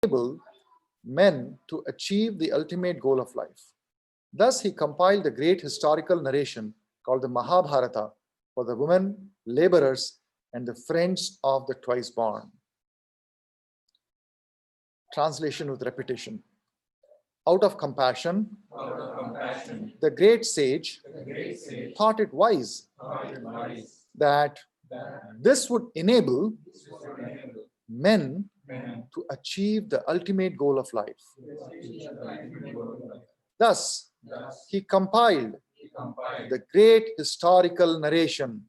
enable men to achieve the ultimate goal of life. Thus, he compiled the great historical narration called the Mahabharata for the women, laborers, and the friends of the twice born. Translation with repetition. Out of compassion, the great sage thought it wise that this would enable men to achieve the ultimate goal of life. Thus, he compiled the great historical narration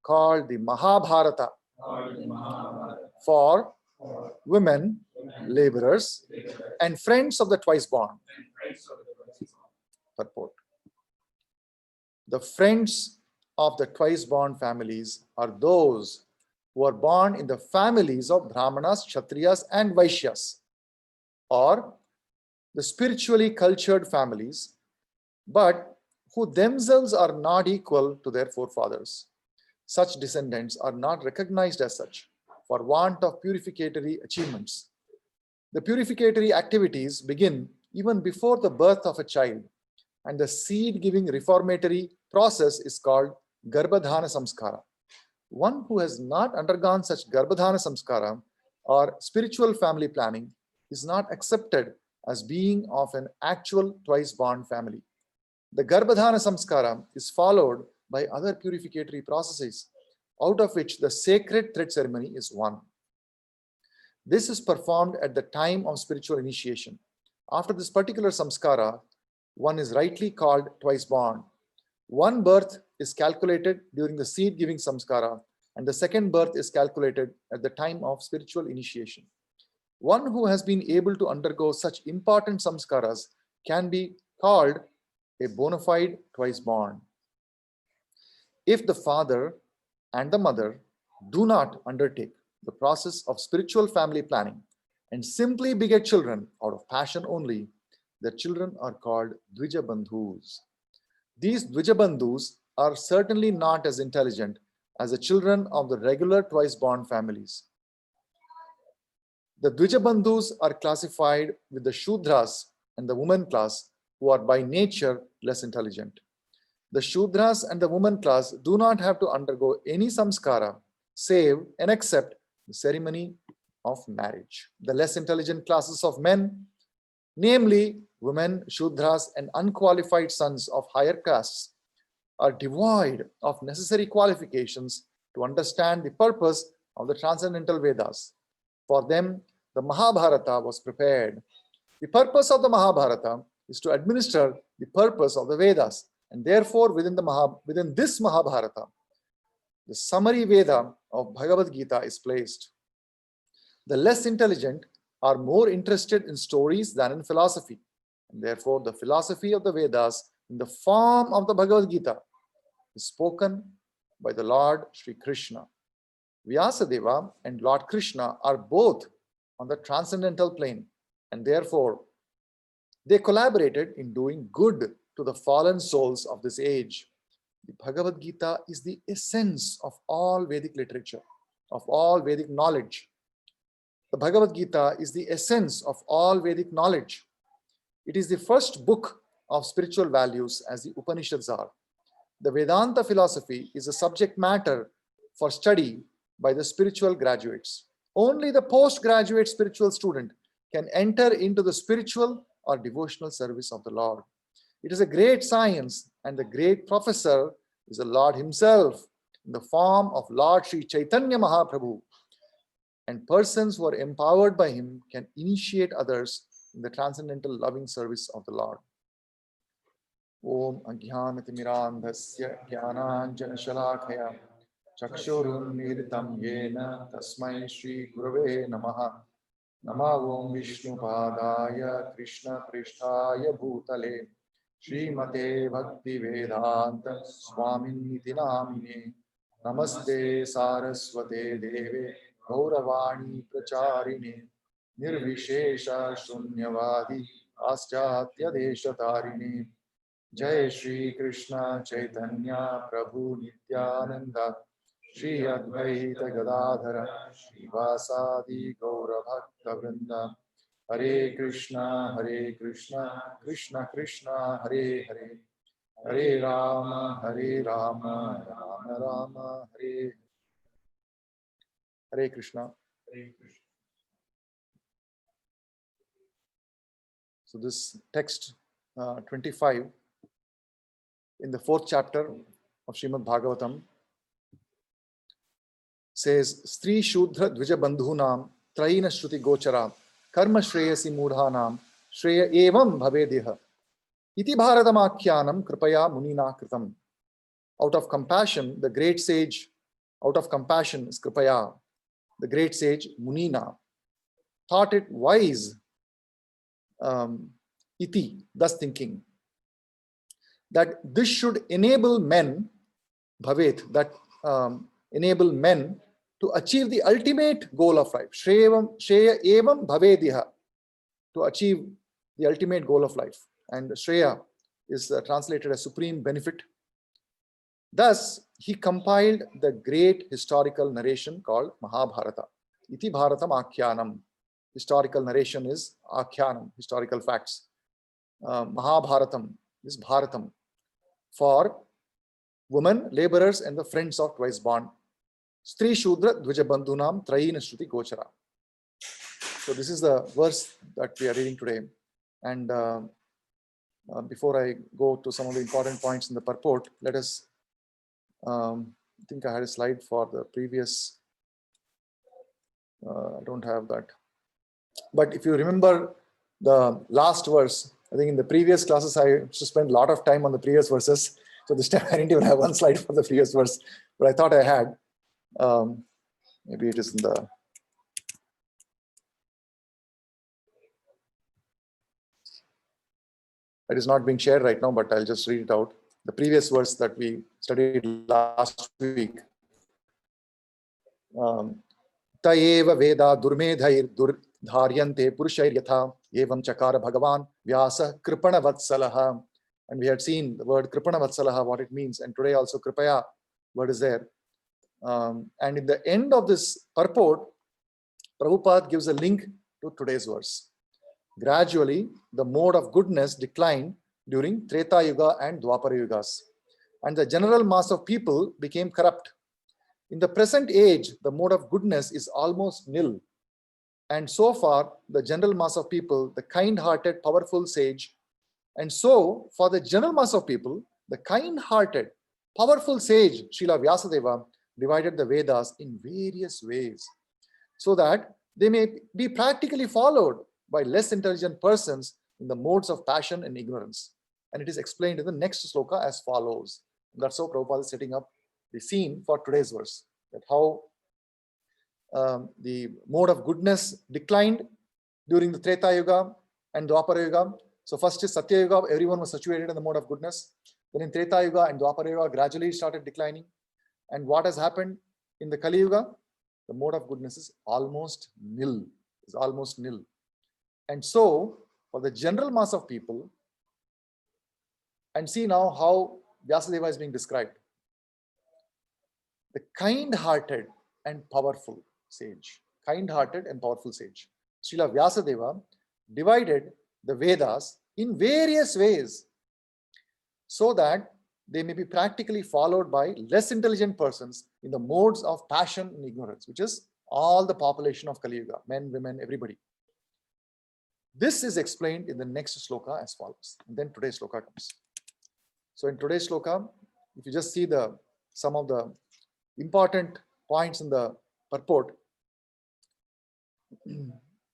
called the Mahabharata for women, laborers, and friends of the twice born. Purport. The friends of the twice born families are those who are born in the families of Brahmanas, Kshatriyas, and Vaishyas, or the spiritually cultured families, but who themselves are not equal to their forefathers. Such descendants are not recognized as such for want of purificatory achievements. The purificatory activities begin even before the birth of a child, and the seed-giving reformatory process is called Garbhadhana Samskara. One who has not undergone such Garbhadhana Samskara or spiritual family planning is not accepted as being of an actual twice-born family. The Garbhadhana Samskara is followed by other purificatory processes, out of which the sacred thread ceremony is one. This is performed at the time of spiritual initiation. After this particular samskara, one is rightly called twice born. One birth is calculated during the seed-giving samskara, and the second birth is calculated at the time of spiritual initiation. One who has been able to undergo such important samskaras can be called a bona fide twice born. If the father and the mother do not undertake the process of spiritual family planning and simply beget children out of passion only, the children are called Dvija Bandhus. These Dvija Bandhus are certainly not as intelligent as the children of the regular twice born families. The Dvija Bandhus are classified with the Shudras and the woman class, who are by nature less intelligent. The Shudras and the woman class do not have to undergo any samskara save and except the ceremony of marriage. The less intelligent classes of men, namely women, Shudras, and unqualified sons of higher castes, are devoid of necessary qualifications to understand the purpose of the transcendental Vedas. For them, the Mahabharata was prepared. The purpose of the Mahabharata is to administer the purpose of the Vedas, and therefore within this Mahabharata, the summary Veda of Bhagavad Gita is placed. The less intelligent are more interested in stories than in philosophy, and therefore the philosophy of the Vedas in the form of the Bhagavad Gita is spoken by the Lord Sri Krishna. Vyasadeva and Lord Krishna are both on the transcendental plane, and therefore they collaborated in doing good to the fallen souls of this age. The Bhagavad Gita is the essence of all Vedic literature, of all Vedic knowledge. The Bhagavad Gita is the essence of all Vedic knowledge. It is the first book of spiritual values, as the Upanishads are. The Vedanta philosophy is a subject matter for study by the spiritual graduates. Only the postgraduate spiritual student can enter into the spiritual or devotional service of the Lord. It is a great science, and the great professor is the Lord himself in the form of Lord Sri Chaitanya Mahaprabhu. And persons who are empowered by him can initiate others in the transcendental loving service of the Lord. Om Ajnanatimmirandhasya Jnananjana Shalakaya Chakshurunmilitam Yena Tasmai Shri Gurave Namaha. Nama Om Vishnu Padaya Krishna Prishtaya Bhutale Srimate Bhakti Vedanta Swaminiti Namine. Namaste Saraswate Deve Gauravani Pracharine Nirvishesha Shunyavadi Paschatya Deshatarine. Jai Shri Krishna Chaitanya Prabhu Nityananda Shri Advaita Gadadhara Srivasadi Gaura Bhakta Vrinda. Hare Krishna, Krishna Krishna, Hare Hare, Hare Rama, Rama Rama, Hare Krishna. So this text 25 in the 4th chapter of Srimad Bhagavatam says, Stri Shudra Dvija Bandhunam Traina Shruti Gochara Karma Shreyasi Mudhanam Shreya Evam Bhavedih Iti Bharatamakyanam Kripaya Munina Kritam. Out of compassion, the great sage, out of compassion is Kripaya, the great sage Munina, thought it wise, iti, thus thinking, that this should enable men, bhavet, that enable men to achieve the ultimate goal of life, shreya evam bhavediha, to achieve the ultimate goal of life. And shreya is translated as supreme benefit. Thus, he compiled the great historical narration called Mahabharata. Iti Bharatam Akhyanam. Historical narration is Akhyanam, historical facts. Mahabharatam is Bharatam for women, laborers, and the friends of twice born. Stri Shudra Dvija Bandhunam Traina Shruti Gochara. So this is the verse that we are reading today. And before I go to some of the important points in the purport, let us, I think I had a slide for the previous, I don't have that. But if you remember the last verse, I think in the previous classes, I used to spend a lot of time on the previous verses. So this time I didn't even have one slide for the previous verse, but I thought I had. Maybe it is in the... It is not being shared right now, but I'll just read it out. The previous verse that we studied last week. Taeva Veda Durmedhair Dharyante Purushair Yatha Evam Chakara Bhagavan Vyasa Kripana Vatsalaha. And we had seen the word Kripana Vatsalaha, what it means. And today also Kripaya word is there. And in the end of this purport, Prabhupada gives a link to today's verse. Gradually, the mode of goodness declined during Treta Yuga and Dwapara Yugas, and the general mass of people became corrupt. In the present age, the mode of goodness is almost nil. And so far, the general mass of people, the kind-hearted, powerful sage, and so for the general mass of people, the kind-hearted, powerful sage, Srila Vyasadeva, divided the Vedas in various ways so that they may be practically followed by less intelligent persons in the modes of passion and ignorance. And it is explained in the next sloka as follows. And that's how Prabhupada is setting up the scene for today's verse, that how the mode of goodness declined during the Treta Yuga and Dwapara Yuga. So first is Satya Yuga, everyone was situated in the mode of goodness. Then in Treta Yuga and Dwapara Yuga gradually started declining. And what has happened in the Kali Yuga? The mode of goodness is almost nil. And so, for the general mass of people, and see now how Vyasadeva is being described. The kind-hearted and powerful sage. Kind-hearted and powerful sage. Srila Vyasadeva divided the Vedas in various ways so that they may be practically followed by less intelligent persons in the modes of passion and ignorance, which is all the population of Kali Yuga, men, women, everybody. This is explained in the next sloka as follows. And then today's sloka comes. So in today's sloka, if you just see some of the important points in the purport,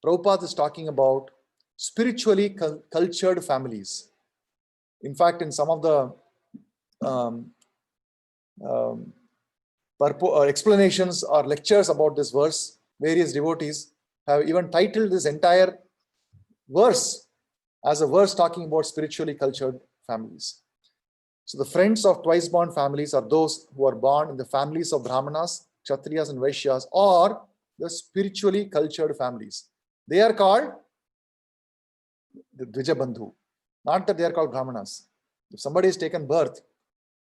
Prabhupada is talking about spiritually cultured families. In fact, in some of the explanations or lectures about this verse, various devotees have even titled this entire verse as a verse talking about spiritually cultured families. So the friends of twice born families are those who are born in the families of Brahmanas, Kshatriyas, and Vaishyas, or the spiritually cultured families. They are called the Dvija Bandhu, not that they are called Brahmanas. If somebody has taken birth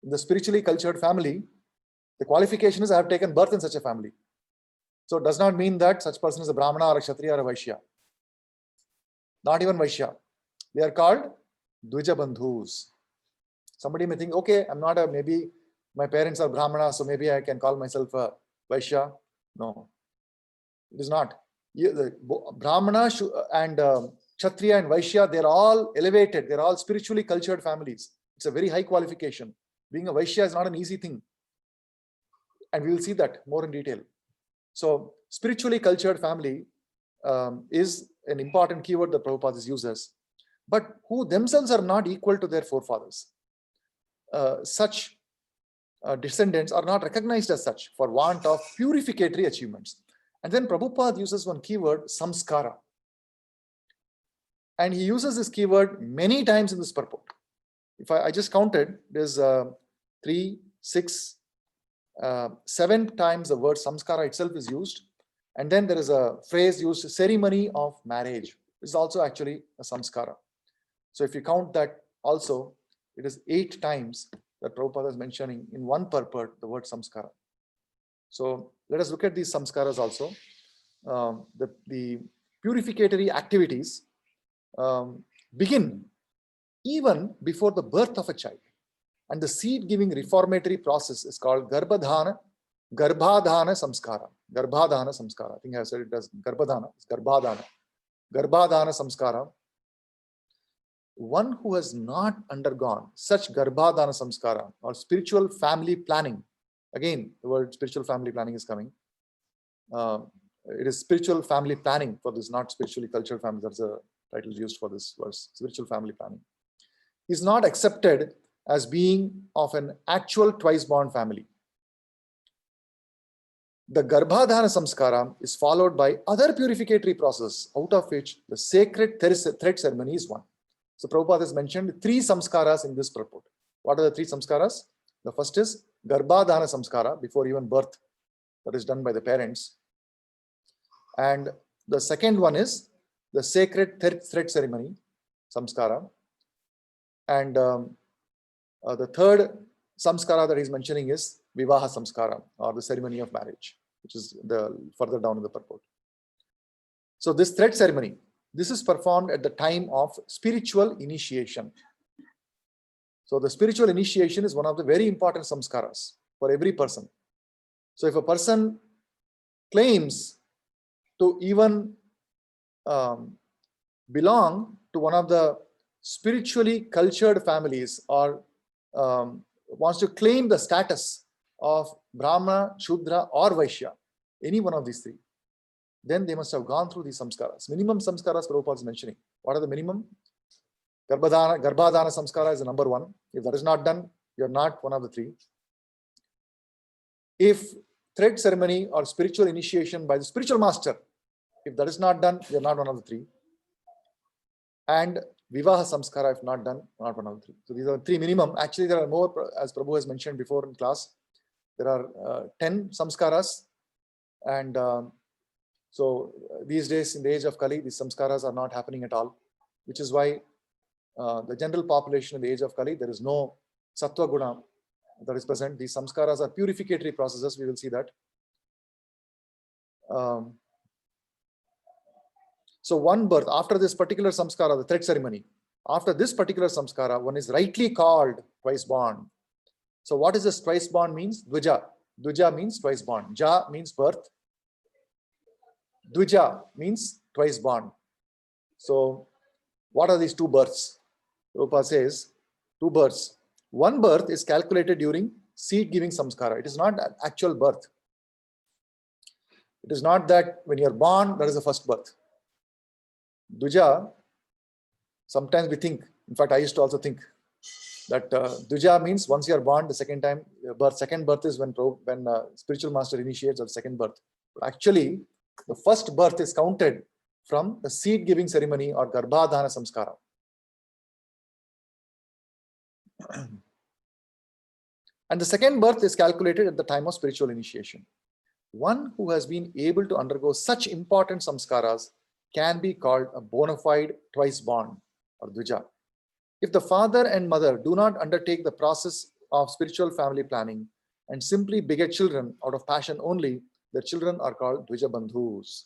in the spiritually cultured family, The qualification is I have taken birth in such a family. So it does not mean that such person is a Brahmana or a Kshatriya or a Vaishya. Not even Vaishya. They are called Dvija Bandhus. Somebody may think, okay, I'm not maybe my parents are Brahmana, so maybe I can call myself a Vaishya. No, it is not. Brahmana and Kshatriya and Vaishya, they're all elevated. They're all spiritually cultured families. It's a very high qualification. Being a Vaishya is not an easy thing. And we will see that more in detail. So spiritually cultured family is an important keyword that Prabhupada uses, but who themselves are not equal to their forefathers. Such descendants are not recognized as such for want of purificatory achievements. And then Prabhupada uses one keyword, samskara. And he uses this keyword many times in this purport. If I just counted, there's 3, 6, 7 times the word samskara itself is used. And then there is a phrase used, ceremony of marriage. This is also actually a samskara. So if you count that also, it is 8 times that Prabhupada is mentioning in one purport the word samskara. So let us look at these samskaras also. The purificatory activities begin even before the birth of a child. And the seed-giving reformatory process is called Garbhadhana Samskara. Garbhadhana Samskara. I think I said it as Garbhadhana. It's Garbhadhana. Garbhadhana Samskara. One who has not undergone such Garbhadhana Samskara or spiritual family planning, again, the word spiritual family planning is coming. It is spiritual family planning for this, not spiritually cultured family. That's the title used for this verse, spiritual family planning. Is not accepted as being of an actual twice-born family. The Garbhadhana Samskara is followed by other purificatory processes, out of which the sacred thread ceremony is one. So Prabhupada has mentioned 3 samskaras in this purport. What are the 3 samskaras? The first is Garbhadhana Samskara, before even birth, that is done by the parents. And the second one is the sacred thread ceremony, samskara. And the third samskara that he's mentioning is Vivaha Samskara, or the ceremony of marriage, which is the further down in the purport. So this thread ceremony, this is performed at the time of spiritual initiation. So the spiritual initiation is one of the very important samskaras for every person. So if a person claims to even belong to one of the spiritually cultured families, or wants to claim the status of Brahmana, Shudra or Vaishya, any one of these 3, then they must have gone through these samskaras. Minimum samskaras Prabhupada is mentioning. What are the minimum? Garbhadhana Samskara is the number 1. If that is not done, you are not one of the 3. If thread ceremony or spiritual initiation by the spiritual master, if that is not done, you are not one of the 3. And Vivaha Samskara, if not done, not one of the 3. So these are 3 minimum. Actually, there are more, as Prabhu has mentioned before in class. There are 10 samskaras. And so these days, in the age of Kali, these samskaras are not happening at all, which is why the general population in the age of Kali, there is no Sattva Guna that is present. These samskaras are purificatory processes. We will see that. So one birth, after this particular samskara, the thread ceremony, after this particular samskara, one is rightly called twice born. So what is this twice born means? Dvija. Dvija means twice born. Ja means birth. Dvija means twice born. So what are these 2 births? Prabhupada says 2 births. One birth is calculated during seed giving samskara. It is not actual birth. It is not that when you are born, that is the first birth. Dvija, sometimes we think, in fact, I used to also think that Dvija means once you are born, the second birth is when spiritual master initiates, or second birth. But actually, the first birth is counted from the seed giving ceremony or Garbhadhana Samskara. And the second birth is calculated at the time of spiritual initiation. One who has been able to undergo such important samskaras can be called a bona fide twice born, or Dvija. If the father and mother do not undertake the process of spiritual family planning, and simply beget children out of passion only, their children are called Dvijabandhus.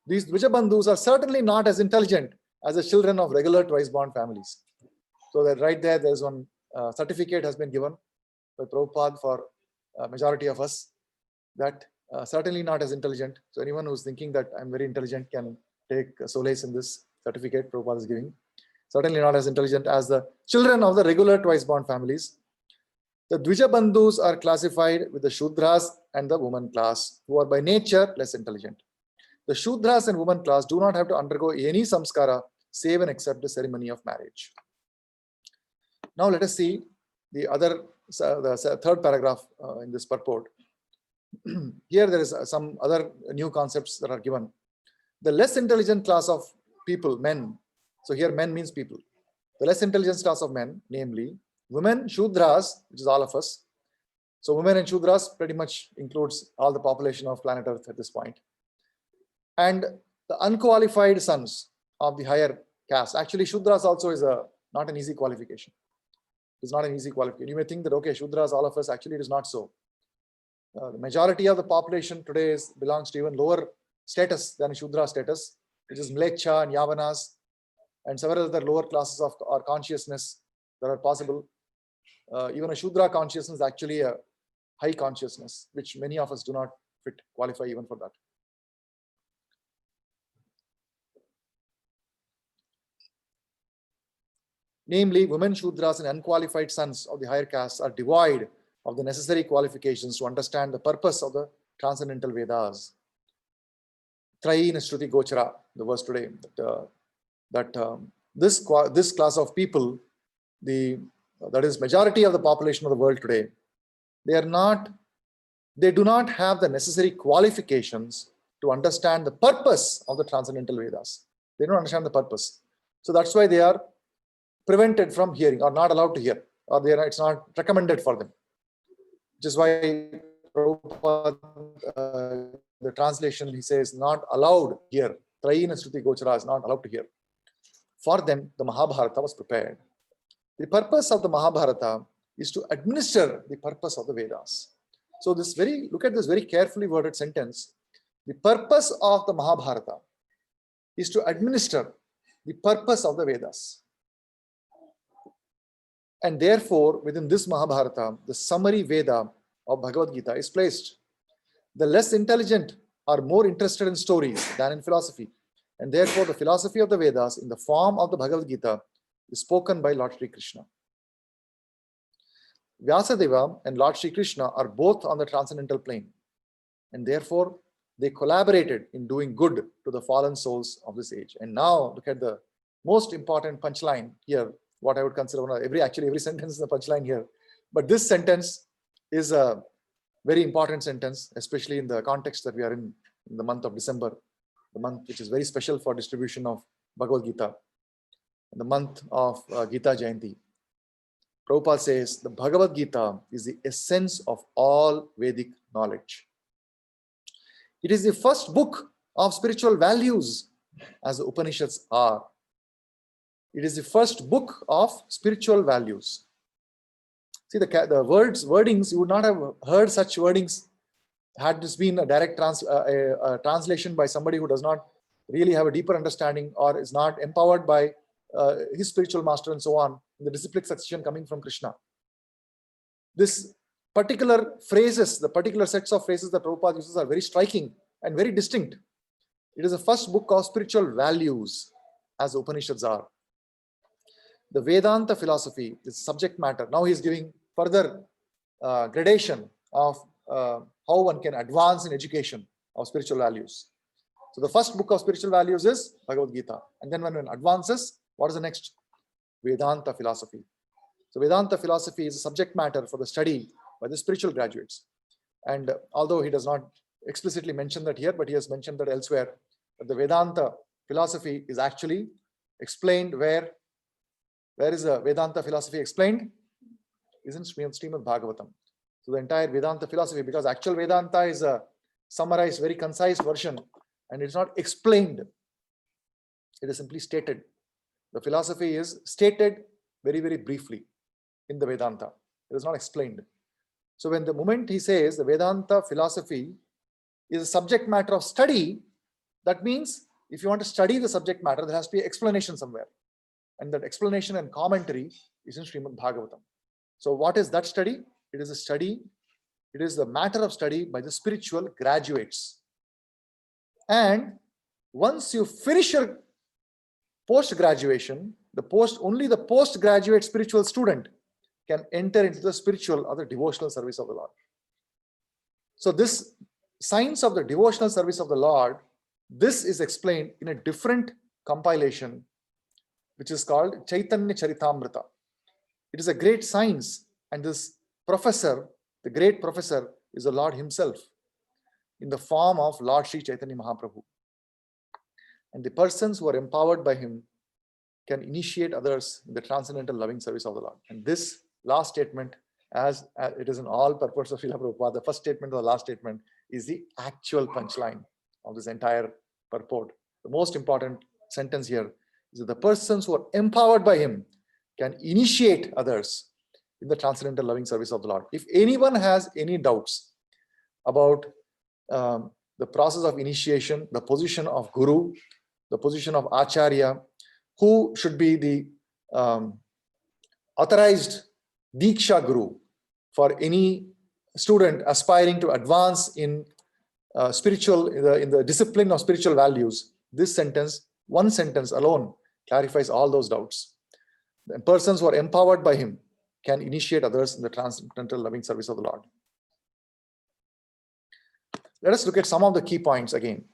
These Dvijabandhus are certainly not as intelligent as the children of regular twice-born families. So that right there's one certificate has been given by Prabhupada for majority of us, that certainly not as intelligent. So anyone who's thinking that I'm very intelligent can take solace in this certificate Prabhupada is giving. Certainly not as intelligent as the children of the regular twice-born families. The Dvijabandhus are classified with the Shudras and the woman class, who are by nature less intelligent. The Shudras and woman class do not have to undergo any samskara save and except the ceremony of marriage. Now let us see the third paragraph in this purport. Here there is some other new concepts that are given. The less intelligent class of people, men. So here men means people. The less intelligent class of men, namely women, Shudras, which is all of us. So women and Shudras pretty much includes all the population of planet Earth at this point. And the unqualified sons of the higher caste. Actually, Shudras also is not an easy qualification. It's not an easy qualification. You may think that, okay, Shudras, all of us, actually it is not so. The majority of the population today belongs to even lower status than Shudra status, which is Mlecha and Yavanas and several other lower classes of our consciousness that are possible. Even a Shudra consciousness is actually a high consciousness, which many of us do not qualify even for that. Namely, women Shudras and unqualified sons of the higher castes are devoid of the necessary qualifications to understand the purpose of the transcendental Vedas. Trayin Shruti Gochara, the verse today, this class of people, that is majority of the population of the world today, they do not have the necessary qualifications to understand the purpose of the transcendental Vedas. They don't understand the purpose. So that's why they are prevented from hearing or not allowed to hear, or it's not recommended for them. Which is why Prabhupada, the translation, he says, not allowed here. Trayina Shruti Gochara is not allowed to hear. For them, the Mahabharata was prepared. The purpose of the Mahabharata is to administer the purpose of the Vedas. So look at this very carefully worded sentence. The purpose of the Mahabharata is to administer the purpose of the Vedas. And therefore, within this Mahabharata, the summary Veda of Bhagavad Gita is placed. The less intelligent are more interested in stories than in philosophy. And therefore, the philosophy of the Vedas in the form of the Bhagavad Gita is spoken by Lord Sri Krishna. Vyasadeva and Lord Sri Krishna are both on the transcendental plane. And therefore, they collaborated in doing good to the fallen souls of this age. And now, look at the most important punchline here, what I would consider every sentence is a punchline here. But this sentence is a very important sentence, especially in the context that we are in the month of December, the month which is very special for distribution of Bhagavad Gita, the month of Gita Jayanti. Prabhupada says the Bhagavad Gita is the essence of all Vedic knowledge. It is the first book of spiritual values, as the Upanishads are. It is the first book of spiritual values. See the wordings, you would not have heard such wordings had this been a direct translation by somebody who does not really have a deeper understanding or is not empowered by his spiritual master and so on, in the disciplic succession coming from Krishna. This particular phrases, the particular sets of phrases that Prabhupada uses are very striking and very distinct. It is the first book of spiritual values, as the Upanishads are. The Vedanta philosophy is subject matter. Now he is giving further gradation of how one can advance in education of spiritual values. So the first book of spiritual values is Bhagavad Gita. And then when one advances, what is the next? Vedanta philosophy. So Vedanta philosophy is a subject matter for the study by the spiritual graduates. And although he does not explicitly mention that here, but he has mentioned that elsewhere, that the Vedanta philosophy is actually explained where is the Vedanta philosophy explained? Is in Srimad Bhagavatam. So the entire Vedanta philosophy, because actual Vedanta is a summarized, very concise version, and it's not explained. It is simply stated. The philosophy is stated very, very briefly in the Vedanta. It is not explained. So when the moment he says the Vedanta philosophy is a subject matter of study, that means if you want to study the subject matter, there has to be explanation somewhere. And that explanation and commentary is in Srimad Bhagavatam. So what is that study? It is a study, it is the matter of study by the spiritual graduates. And once you finish your post-graduation, only the postgraduate spiritual student can enter into the spiritual or the devotional service of the Lord. So this science of the devotional service of the Lord, this is explained in a different compilation, which is called Chaitanya Charitamrita. It is a great science, and this professor, the great professor, is the Lord himself in the form of Lord Sri Chaitanya Mahaprabhu. And the persons who are empowered by him can initiate others in the transcendental loving service of the Lord. And this last statement, as it is an all-purpose of Srila Prabhupada, the first statement or the last statement is the actual punchline of this entire purport. The most important sentence here is that the persons who are empowered by him can initiate others in the transcendental loving service of the Lord. If anyone has any doubts about the process of initiation, the position of Guru, the position of Acharya, who should be the authorized Diksha Guru for any student aspiring to advance in in the discipline of spiritual values, this sentence, one sentence alone, clarifies all those doubts. The persons who are empowered by him can initiate others in the transcendental loving service of the Lord. Let us look at some of the key points again.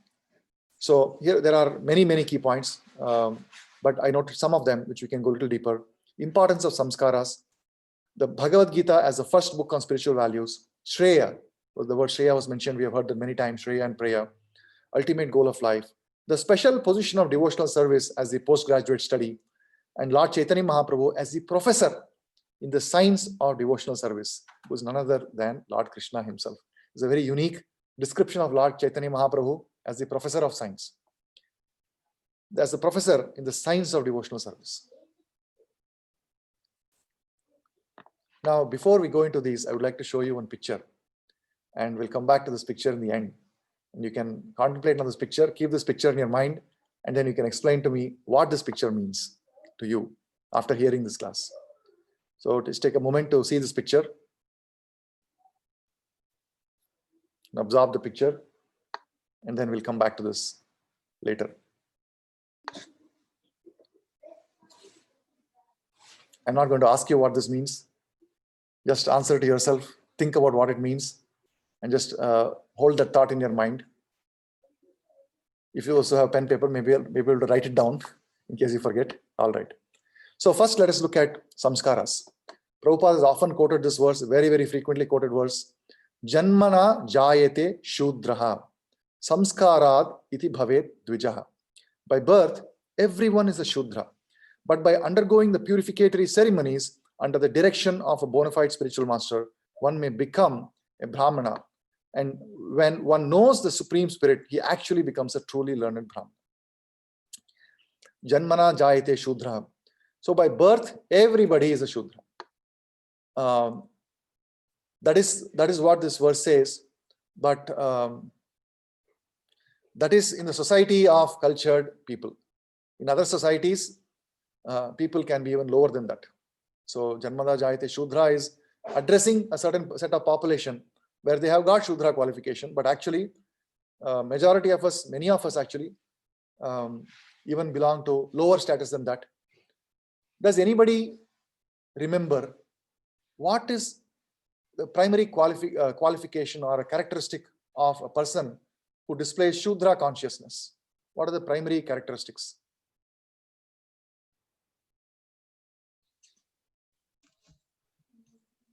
So here there are many key points, but I noted some of them which we can go a little deeper. Importance of samskaras, the Bhagavad Gita as the first book on spiritual values, Shreya, well, the word Shreya was mentioned, we have heard that many times, Shreya and Preya, ultimate goal of life, the special position of devotional service as the postgraduate study, and Lord Chaitanya Mahaprabhu as the professor in the science of devotional service, who is none other than Lord Krishna himself. It's a very unique description of Lord Chaitanya Mahaprabhu as the professor of science, as the professor in the science of devotional service. Now, before we go into these, I would like to show you one picture, and we'll come back to this picture in the end. And you can contemplate on this picture, keep this picture in your mind, and then you can explain to me what this picture means to you after hearing this class. So just take a moment to see this picture. Observe the picture, and then we'll come back to this later. I'm not going to ask you what this means. Just answer to yourself, think about what it means, and just hold that thought in your mind. If you also have pen, paper, maybe you'll be able to write it down in case you forget. All right. So first, let us look at samskaras. Prabhupada has often quoted this verse, very frequently quoted verse. Janmana jayate shudraha, samskarad iti bhavet dvijaha. By birth, everyone is a shudra. But by undergoing the purificatory ceremonies under the direction of a bona fide spiritual master, one may become a brahmana. And when one knows the Supreme Spirit, he actually becomes a truly learned brahmana. Janmana jayate shudra. So by birth, everybody is a shudra. That is what this verse says. But that is in the society of cultured people. In other societies, people can be even lower than that. So Janmana jayate shudra is addressing a certain set of population where they have got shudra qualification, but actually majority of us, many of us actually even belong to lower status than that. Does anybody remember what is the primary qualification or a characteristic of a person who displays shudra consciousness? What are the primary characteristics?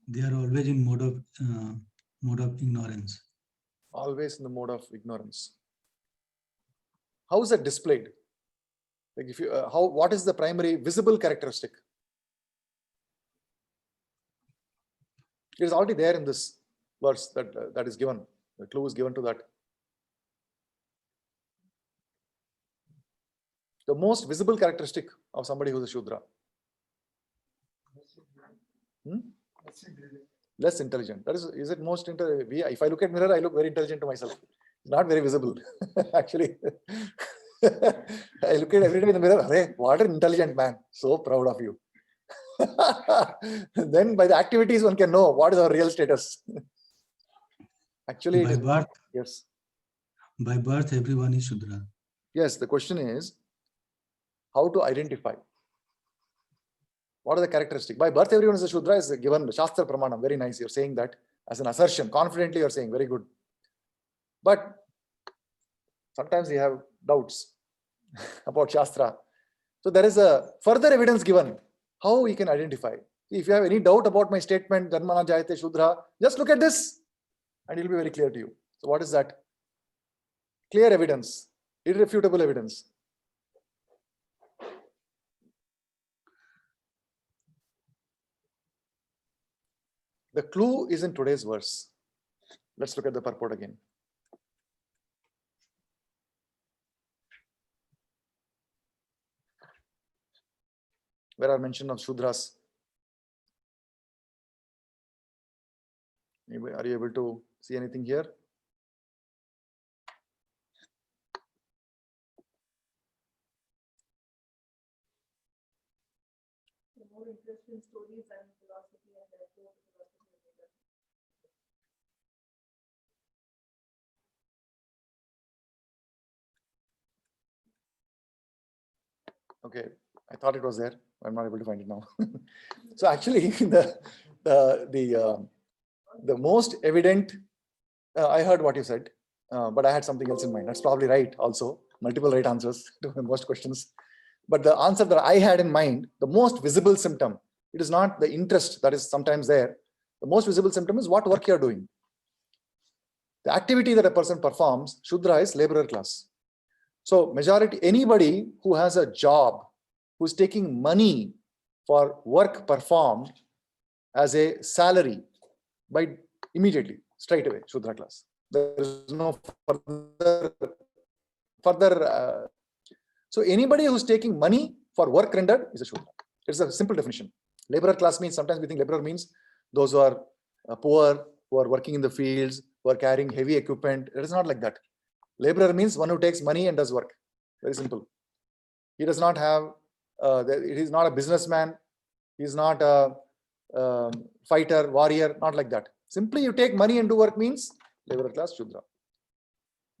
They are always in mode of ignorance. Always in the mode of ignorance. How is that displayed? Like if you, what is the primary visible characteristic? It is already there in this verse that is given. The clue is given to that. The most visible characteristic of somebody who is a Shudra. less intelligent. That is it most if I look at mirror, I look very intelligent to myself. Not very visible, actually. I look at every day in the mirror. Hey, what an intelligent man! So proud of you. Then by the activities one can know what is our real status. Actually, By birth, yes. by birth, everyone is Shudra. Yes, the question is how to identify. What are the characteristics? By birth, everyone is a Shudra is given Shastra Pramanam. Very nice. You're saying that as an assertion. Confidently, you're saying very good. But sometimes we have doubts about Shastra. So there is a further evidence given how we can identify. If you have any doubt about my statement, Dharmana Jayate Shudra, just look at this and it will be very clear to you. So what is that? Clear evidence, irrefutable evidence. The clue is in today's verse. Let's look at the purport again. Where are mention of Shudras? Are you able to see anything here? More interest in stories and philosophy and therefore philosophy of Veda. Okay, I thought it was there. I'm not able to find it now. So actually, the most evident, I heard what you said, but I had something else in mind. That's probably right also. Multiple right answers to most questions. But the answer that I had in mind, the most visible symptom, it is not the interest that is sometimes there. The most visible symptom is what work you're doing. The activity that a person performs, Shudra is laborer class. So majority, anybody who has a job, who's taking money for work performed as a salary, by immediately, straight away, Shudra class. There is no further. So anybody who's taking money for work rendered is a Shudra. It's a simple definition. Laborer class means, sometimes we think laborer means those who are poor, who are working in the fields, who are carrying heavy equipment. It is not like that. Laborer means one who takes money and does work. Very simple. He does not have, he is not a businessman. He is not a fighter, warrior, not like that. Simply you take money and do work means laborer class Shudra.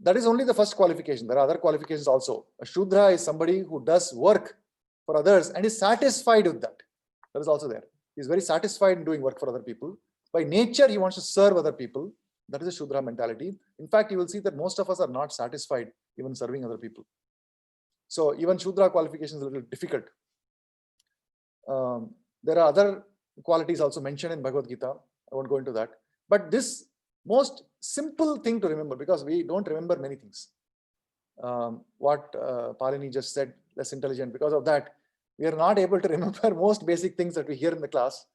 That is only the first qualification. There are other qualifications also. A Shudra is somebody who does work for others and is satisfied with that. That is also there. He is very satisfied in doing work for other people. By nature, he wants to serve other people. That is a Shudra mentality. In fact, you will see that most of us are not satisfied even serving other people. So even Shudra qualification is a little difficult. There are other qualities also mentioned in Bhagavad Gita. I won't go into that. But this most simple thing to remember, because we don't remember many things. What Palini just said, less intelligent. Because of that, we are not able to remember most basic things that we hear in the class.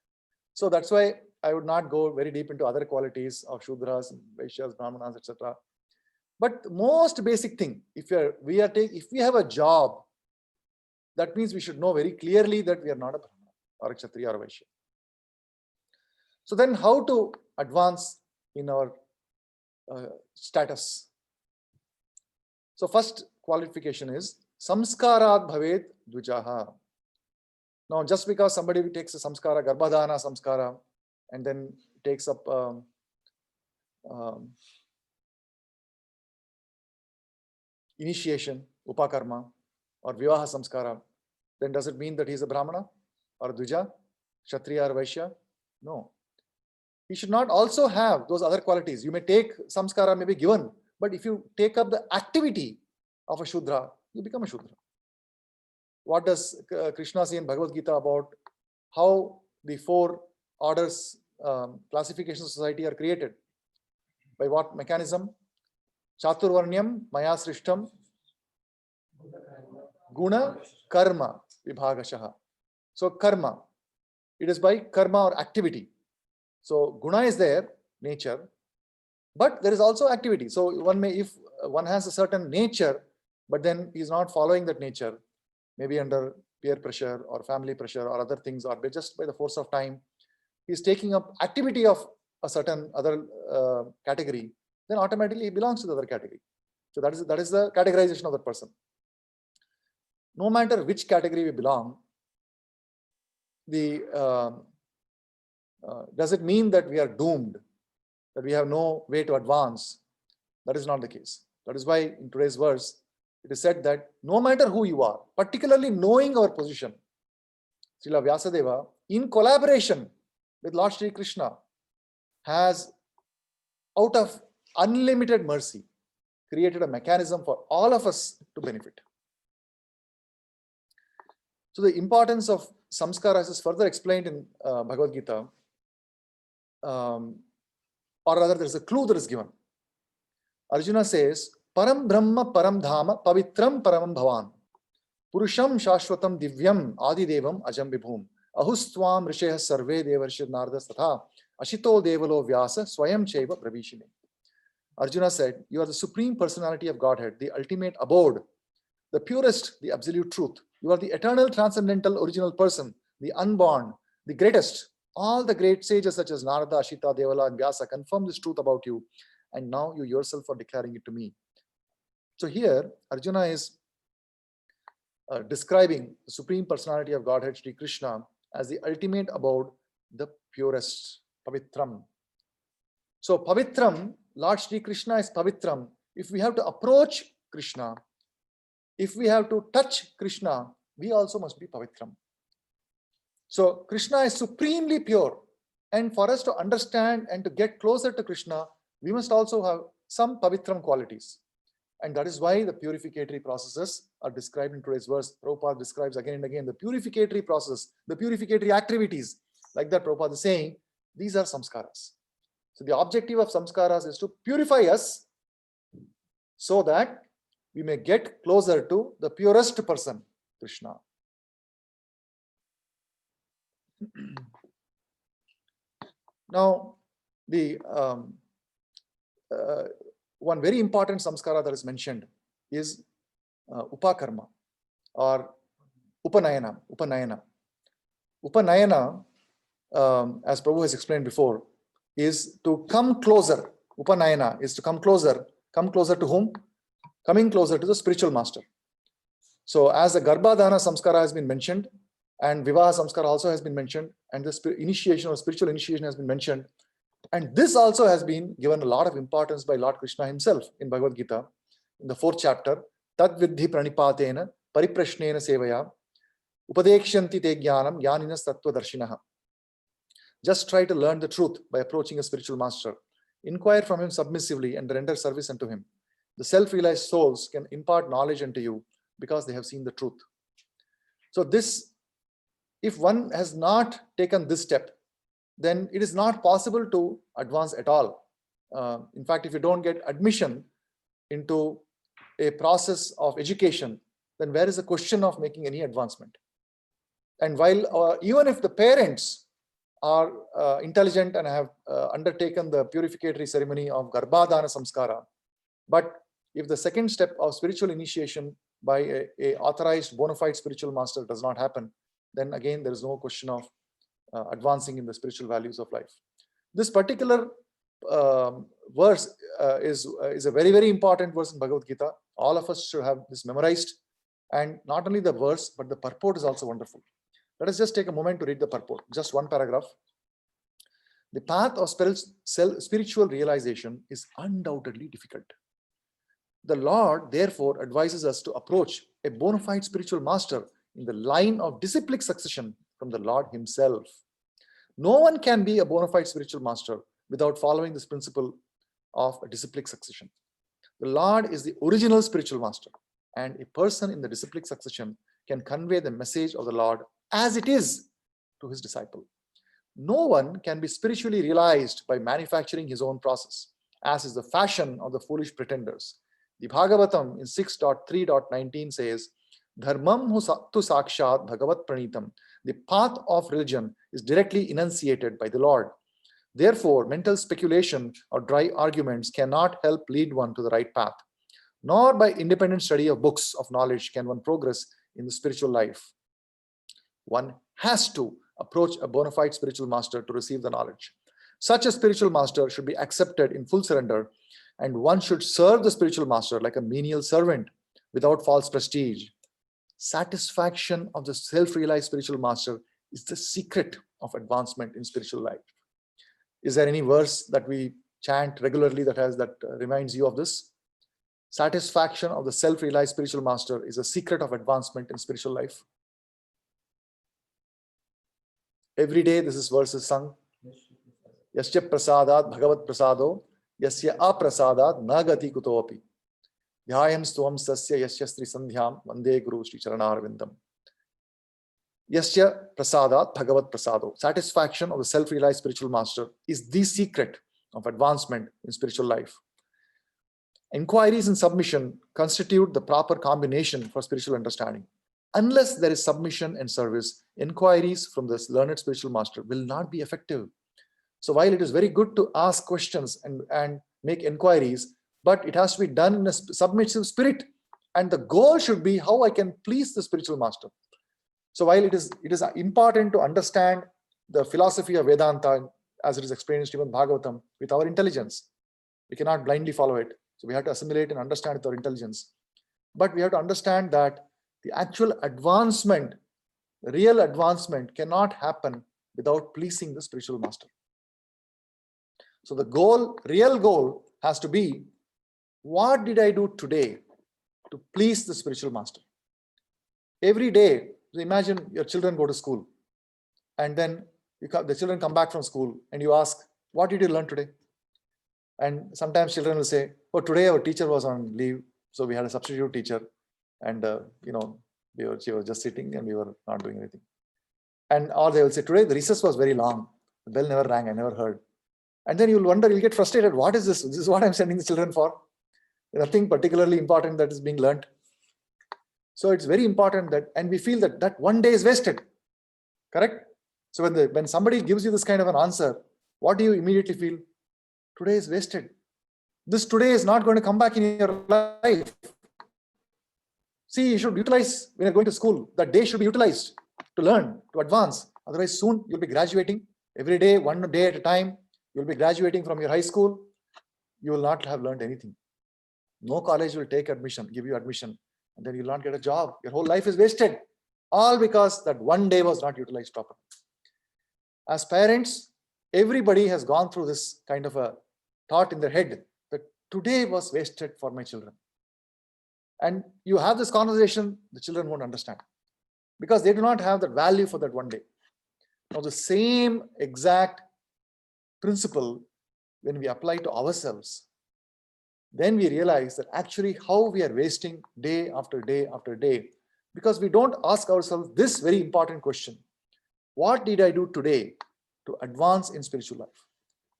So that's why I would not go very deep into other qualities of Shudras, Vaishyas, Brahmanas, etc. But most basic thing, if we have a job, that means we should know very clearly that we are not a Brahmana or a Kshatriya or a Vaishya. So then how to advance in our status? So first qualification is samskarat bhavet dvijaha. Now just because somebody takes a samskara, garbhadhana samskara, and then takes up initiation, upakarma, or vivaha samskara, then does it mean that he is a Brahmana or a Dvija, Kshatriya or Vaishya? No. He should not also have those other qualities. You may take samskara, may be given, but if you take up the activity of a Shudra, you become a Shudra. What does Krishna say in Bhagavad Gita about how the four orders, classification of society are created? By what mechanism? Chaturvarnyam maya srishtam guna karma vibhagashaha. So karma, it is by karma or activity. So guna is there, nature, but there is also activity. So one may, if one has a certain nature, but then he is not following that nature, maybe under peer pressure or family pressure or other things, or just by the force of time, he is taking up activity of a certain other category, then automatically he belongs to the other category. So that is the categorization of the person. No matter which category we belong, does it mean that we are doomed, that we have no way to advance? That is not the case. That is why in today's verse, it is said that no matter who you are, particularly knowing our position, Srila Vyasadeva, in collaboration with Lord Sri Krishna, has, out of unlimited mercy, created a mechanism for all of us to benefit. So the importance of samskaras is further explained in Bhagavad Gita, or rather there is a clue that is given. Arjuna says, Param Brahma Param Dhama Pavitram Paramam Bhavan Purusham Shashwatam Divyam Adidevam Ajam Vibhum Ahustvam Risheha Sarve Devarshid Narda Satha Ashito Devalo Vyasa Swayam Cheva Pravishine. Arjuna said, you are the supreme personality of Godhead, the ultimate abode, the purest, the absolute truth. You are the eternal, transcendental, original person, the unborn, the greatest. All the great sages such as Narada, Ashita, Devala, and Vyasa confirm this truth about you, and now you yourself are declaring it to me. So here, Arjuna is describing the supreme personality of Godhead, Sri Krishna, as the ultimate abode, the purest, Pavitram. So Pavitram, Lord Sri Krishna is Pavitram. If we have to approach Krishna, if we have to touch Krishna, we also must be Pavitram. So Krishna is supremely pure. And for us to understand and to get closer to Krishna, we must also have some Pavitram qualities. And that is why the purificatory processes are described in today's verse. Prabhupada describes again and again the purificatory process, the purificatory activities. Like that, Prabhupada is saying, these are samskaras. So the objective of samskaras is to purify us so that we may get closer to the purest person, Krishna. Now, the one very important samskara that is mentioned is upakarma or upanayana. Upanayana, as Prabhu has explained before, is to come closer. Upanayana is to come closer. Come closer to whom? Coming closer to the spiritual master. So as the Garbhadhana samskara has been mentioned, and Vivaha samskara also has been mentioned, and the initiation or spiritual initiation has been mentioned, and this also has been given a lot of importance by Lord Krishna himself in Bhagavad Gita, in the 4th chapter, Tad Vidhi Pranipatena Pariprashnena Sevaya Upadekshanti Te Jnanam Jnaninas Tattva Darshinaha. Just try to learn the truth by approaching a spiritual master. Inquire from him submissively and render service unto him. The self-realized souls can impart knowledge unto you because they have seen the truth. So this, if one has not taken this step, then it is not possible to advance at all. In fact, if you don't get admission into a process of education, then where is the question of making any advancement? And while even if the parents are intelligent and have undertaken the purificatory ceremony of Garbhadhana samskara, but if the second step of spiritual initiation by a authorized bona fide spiritual master does not happen, then again there is no question of advancing in the spiritual values of life. This particular verse is a very, very important verse in Bhagavad Gita. All of us should have this memorized. And not only the verse, but the purport is also wonderful. Let us just take a moment to read the purport, just one paragraph. The path of spiritual realization is undoubtedly difficult. The Lord, therefore, advises us to approach a bona fide spiritual master in the line of disciplic succession from the Lord himself. No one can be a bona fide spiritual master without following this principle of a disciplic succession. The Lord is the original spiritual master, and a person in the disciplic succession can convey the message of the Lord as it is to his disciple. No one can be spiritually realized by manufacturing his own process, as is the fashion of the foolish pretenders. The Bhagavatam in 6.3.19 says, Dharmam tu sakshat bhagavat pranitam. The path of religion is directly enunciated by the Lord. Therefore, mental speculation or dry arguments cannot help lead one to the right path. Nor by independent study of books of knowledge can one progress in the spiritual life. One has to approach a bona fide spiritual master to receive the knowledge. Such a spiritual master should be accepted in full surrender, and one should serve the spiritual master like a menial servant without false prestige. Satisfaction of the self-realized spiritual master is the secret of advancement in spiritual life. Is there any verse that we chant regularly that reminds you of this? Satisfaction of the self-realized spiritual master is a secret of advancement in spiritual life. Every day this verse is sung. Yasya prasadat bhagavat prasado, yasya aprasadat nagati kutopi. Dhyayam stvam sasya yasya sri sandhyam vande guru shri charanarvindam. Yasya prasadat bhagavat prasado. Satisfaction of the self-realized spiritual master is the secret of advancement in spiritual life. Inquiries and submission constitute the proper combination for spiritual understanding. Unless there is submission and service, inquiries from this learned spiritual master will not be effective. So while it is very good to ask questions and make inquiries, but it has to be done in a submissive spirit. And the goal should be how I can please the spiritual master. So while it is important to understand the philosophy of Vedanta as it is explained in Srimad Bhagavatam with our intelligence, we cannot blindly follow it. So we have to assimilate and understand with our intelligence. But we have to understand that the actual advancement, real advancement cannot happen without pleasing the spiritual master. So the goal, real goal has to be, what did I do today to please the spiritual master? Every day, imagine your children go to school and then the children come back from school and you ask, what did you learn today? And sometimes children will say, oh, today our teacher was on leave, so we had a substitute teacher, and she was just sitting and we were not doing anything. And or they will say, today the recess was very long, the bell never rang, I never heard. And then you'll wonder, you'll get frustrated, what is this? This is what I'm sending the children for. Nothing particularly important that is being learned. So it's very important that, and we feel that one day is wasted, correct? So when somebody gives you this kind of an answer, what do you immediately feel? Today is wasted. This today is not going to come back in your life. See, you should utilize, when you're going to school, that day should be utilized to learn, to advance. Otherwise, soon you'll be graduating. Every day, one day at a time, you'll be graduating from your high school. You will not have learned anything. No college will take admission, give you admission, and then you'll not get a job. Your whole life is wasted. All because that one day was not utilized properly. As parents, everybody has gone through this kind of a thought in their head that today was wasted for my children. And you have this conversation, the children won't understand because they do not have the value for that one day. Now, the same exact principle, when we apply to ourselves, then we realize that actually how we are wasting day after day after day, because we don't ask ourselves this very important question: what did I do today to advance in spiritual life?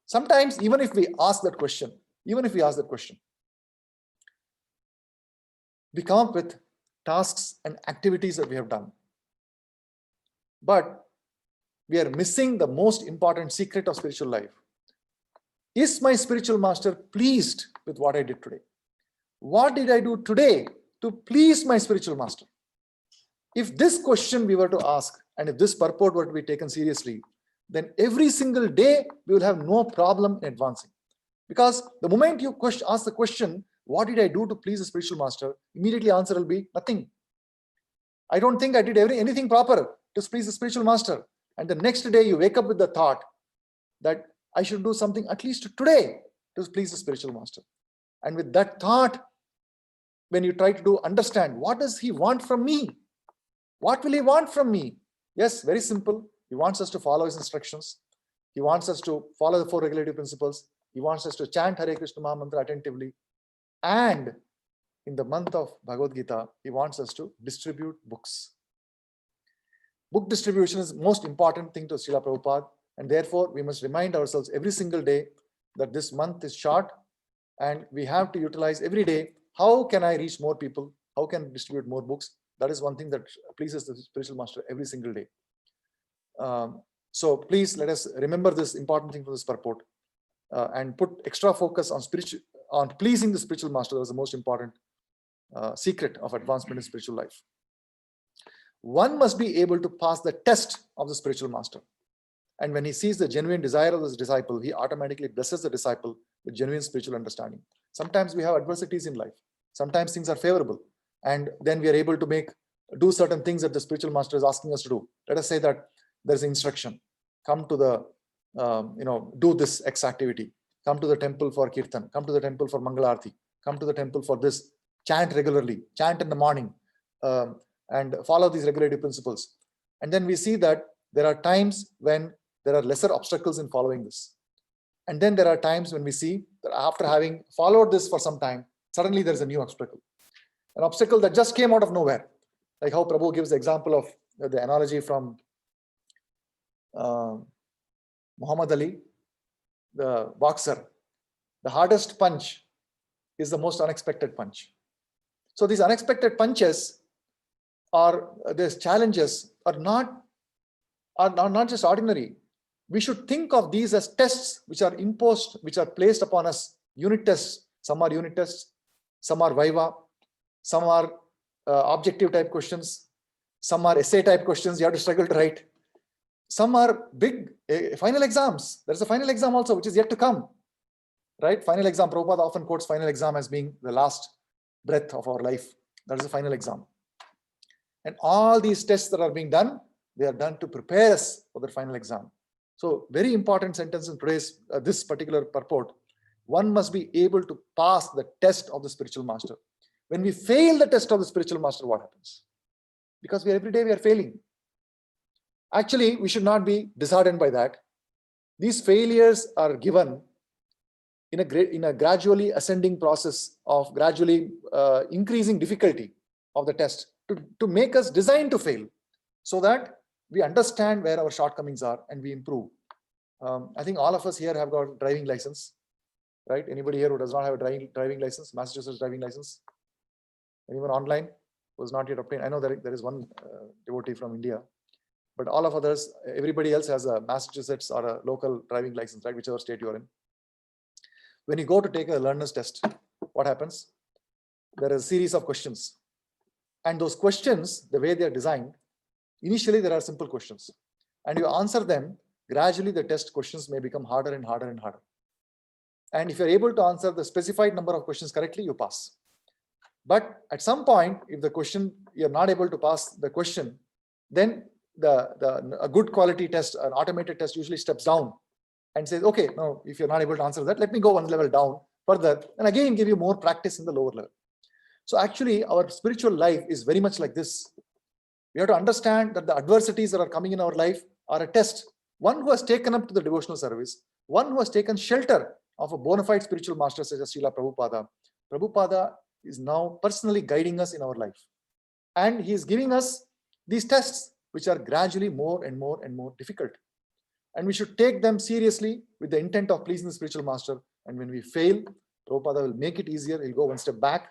Sometimes, even if we ask that question, we come up with tasks and activities that we have done. But we are missing the most important secret of spiritual life. Is my spiritual master pleased with what I did today? What did I do today to please my spiritual master? If this question we were to ask, and if this purport were to be taken seriously, then every single day we will have no problem in advancing. Because the moment you ask the question, what did I do to please the spiritual master? Immediately answer will be nothing. I don't think I did anything proper to please the spiritual master. And the next day you wake up with the thought that I should do something at least today to please the spiritual master. And with that thought, when you try to understand, what does he want from me? What will he want from me? Yes, very simple. He wants us to follow his instructions. He wants us to follow the 4 regulative principles. He wants us to chant Hare Krishna Maha Mantra attentively. And in the month of Bhagavad Gita, he wants us to distribute books. Book distribution is the most important thing to Srila Prabhupada. And therefore, we must remind ourselves every single day that this month is short and we have to utilize every day. How can I reach more people? How can I distribute more books? That is one thing that pleases the spiritual master every single day. So please let us remember this important thing for this purport and put extra focus on pleasing the spiritual master. That is the most important secret of advancement in spiritual life. one must be able to pass the test of the spiritual master. And when he sees the genuine desire of his disciple, he automatically blesses the disciple with genuine spiritual understanding. Sometimes we have adversities in life. Sometimes things are favorable. And then we are able to do certain things that the spiritual master is asking us to do. Let us say that there's instruction. Come to the, do this X activity. Come to the temple for kirtan. Come to the temple for Mangalarti. Come to the temple for this. Chant regularly. Chant in the morning. And follow these regulative principles. And then we see that there are times when there are lesser obstacles in following this. And then there are times when we see that after having followed this for some time, suddenly there's a new obstacle. An obstacle that just came out of nowhere. Like how Prabhu gives the example of the analogy from Muhammad Ali, the boxer. The hardest punch is the most unexpected punch. So these unexpected punches or these challenges are not just ordinary. We should think of these as tests which are imposed, which are placed upon us. Unit tests. Some are unit tests, some are viva, some are objective type questions, some are essay type questions you have to struggle to write. Some are big final exams. There's a final exam also which is yet to come. Right? Final exam. Prabhupada often quotes final exam as being the last breath of our life. That is the final exam. And all these tests that are being done, they are done to prepare us for the final exam. So very important sentence in today's this particular purport. One must be able to pass the test of the spiritual master. When we fail the test of the spiritual master, what happens? Because every day we are failing. Actually, we should not be disheartened by that. These failures are given in a gradually ascending process of gradually increasing difficulty of the test to make us designed to fail, so that we understand where our shortcomings are and we improve. I think all of us here have got driving license, right? Anybody here who does not have a driving license, Massachusetts driving license? Anyone online who has not yet obtained? I know there is one devotee from India, but all of others, everybody else has a Massachusetts or a local driving license, right? Whichever state you are in. When you go to take a learner's test, what happens? There is a series of questions. And those questions, the way they are designed, initially there are simple questions. And you answer them, gradually the test questions may become harder and harder and harder. And if you're able to answer the specified number of questions correctly, you pass. But at some point, if the question, you're not able to pass the question, then a good quality test, an automated test usually steps down and says, okay, no, if you're not able to answer that, let me go one level down further and again give you more practice in the lower level. So actually our spiritual life is very much like this. We have to understand that the adversities that are coming in our life are a test. One who has taken up to the devotional service, one who has taken shelter of a bona fide spiritual master such as Srila Prabhupada. Prabhupada is now personally guiding us in our life. And he is giving us these tests, which are gradually more and more and more difficult. And we should take them seriously with the intent of pleasing the spiritual master. And when we fail, Prabhupada will make it easier. He'll go one step back,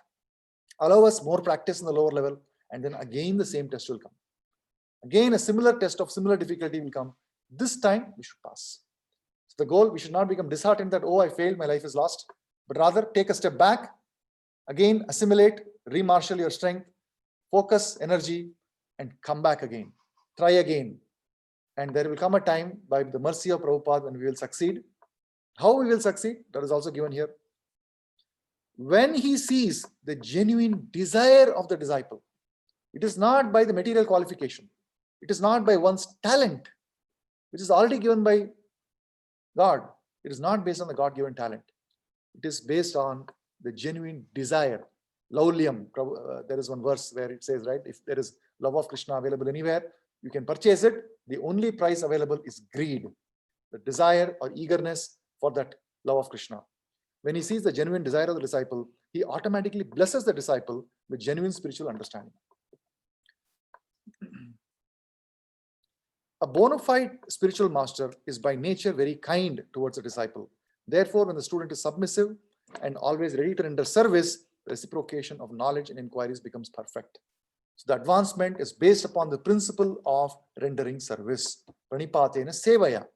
allow us more practice in the lower level, and then again the same test will come. Again, a similar test of similar difficulty will come. This time, we should pass. So the goal, we should not become disheartened that, oh, I failed, my life is lost. But rather, take a step back, again, assimilate, remarshal your strength, focus energy, and come back again. Try again. And there will come a time, by the mercy of Prabhupada, when we will succeed. How we will succeed? That is also given here. When he sees the genuine desire of the disciple, it is not by the material qualification. It is not by one's talent, which is already given by God. It is not based on the God-given talent. It is based on the genuine desire. Laulyam. There is one verse where it says, right, if there is love of Krishna available anywhere, you can purchase it. The only price available is greed, the desire or eagerness for that love of Krishna. When he sees the genuine desire of the disciple, he automatically blesses the disciple with genuine spiritual understanding. A bona fide spiritual master is by nature very kind towards a disciple. Therefore, when the student is submissive and always ready to render service, the reciprocation of knowledge and inquiries becomes perfect. So the advancement is based upon the principle of rendering service. Pranipatena sevaya.